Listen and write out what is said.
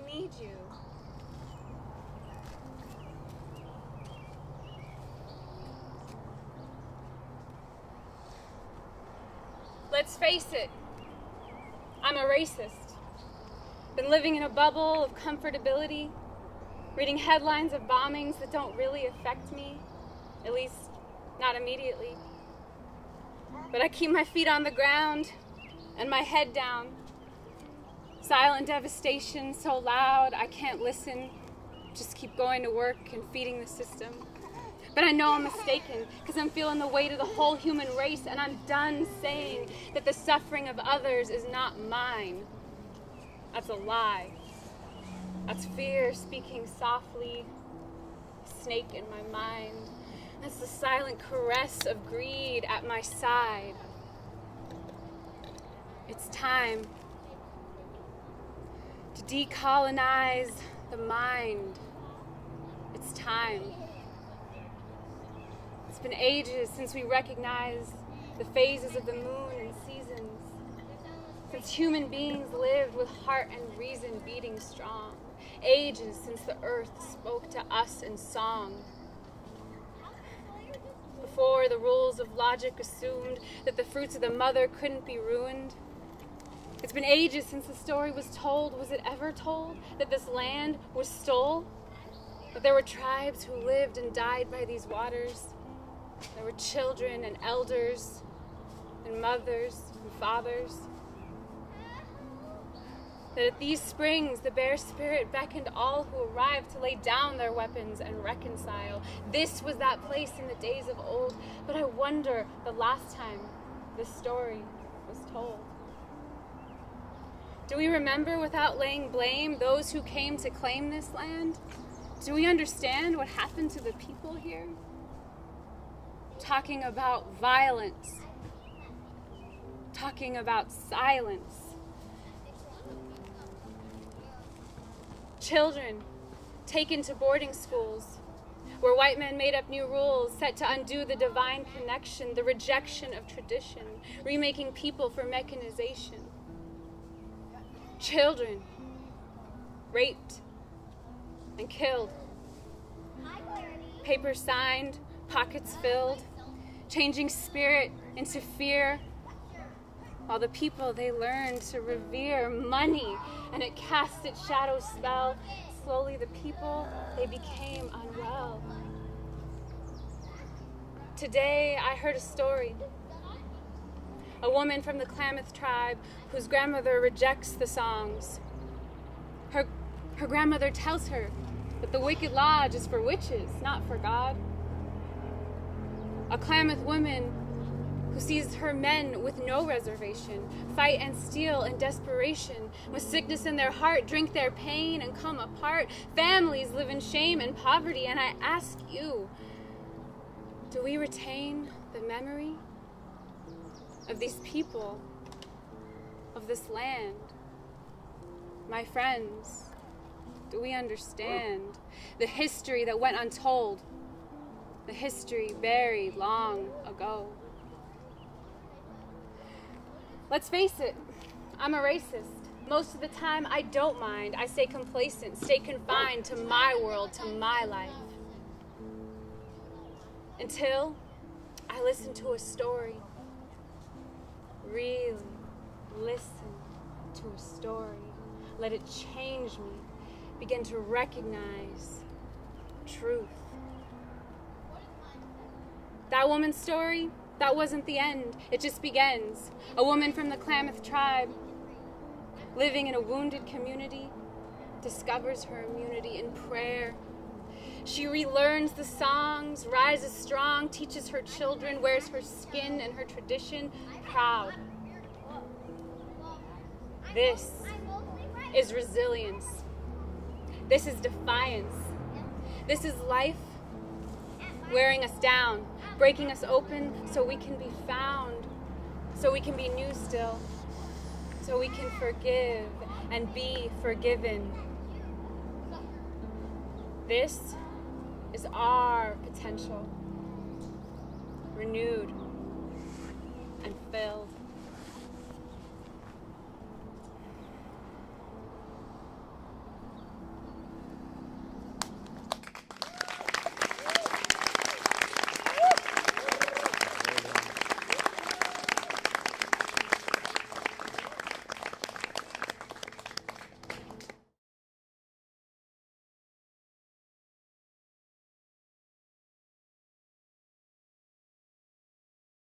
need you. Let's face it, I'm a racist. Been living in a bubble of comfortability, reading headlines of bombings that don't really affect me, at least not immediately. But I keep my feet on the ground and my head down. Silent devastation so loud I can't listen, just keep going to work and feeding the system. But I know I'm mistaken, because I'm feeling the weight of the whole human race, and I'm done saying that the suffering of others is not mine. That's a lie. That's fear speaking softly, a snake in my mind. That's the silent caress of greed at my side. It's time to decolonize the mind. It's time. It's been ages since we recognized the phases of the moon and seasons, since human beings lived with heart and reason beating strong, ages since the earth spoke to us in song. Before the rules of logic assumed that the fruits of the mother couldn't be ruined. It's been ages since the story was told, was it ever told, that this land was stole? That there were tribes who lived and died by these waters. There were children and elders and mothers and fathers. That at these springs the Bear Spirit beckoned all who arrived to lay down their weapons and reconcile. This was that place in the days of old, but I wonder the last time this story was told. Do we remember without laying blame those who came to claim this land? Do we understand what happened to the people here? Talking about violence, talking about silence. Children taken to boarding schools, where white men made up new rules set to undo the divine connection, the rejection of tradition, remaking people for mechanization. Children raped and killed. Papers signed, pockets filled, changing spirit into fear, while the people they learned to revere money, and it cast its shadow spell. Slowly the people, they became unwell. Today I heard a story. A woman from the Klamath tribe whose grandmother rejects the songs. Her grandmother tells her that the Wicked Lodge is for witches, not for God. A Klamath woman who sees her men with no reservation fight and steal in desperation, with sickness in their heart, drink their pain and come apart. Families live in shame and poverty, and I ask you, do we retain the memory of these people, of this land? My friends, do we understand the history that went untold, the history buried long ago? Let's face it, I'm a racist. Most of the time, I don't mind. I stay complacent, stay confined to my world, to my life. Until I listen to a story. Really listen to a story. Let it change me. Begin to recognize truth. That woman's story, that wasn't the end. It just begins. A woman from the Klamath tribe, living in a wounded community, discovers her immunity in prayer. She relearns the songs, rises strong, teaches her children, wears her skin and her tradition proud. This is resilience. This is defiance. This is life wearing us down, breaking us open so we can be found, so we can be new still, so we can forgive and be forgiven. This is our potential, renewed and filled.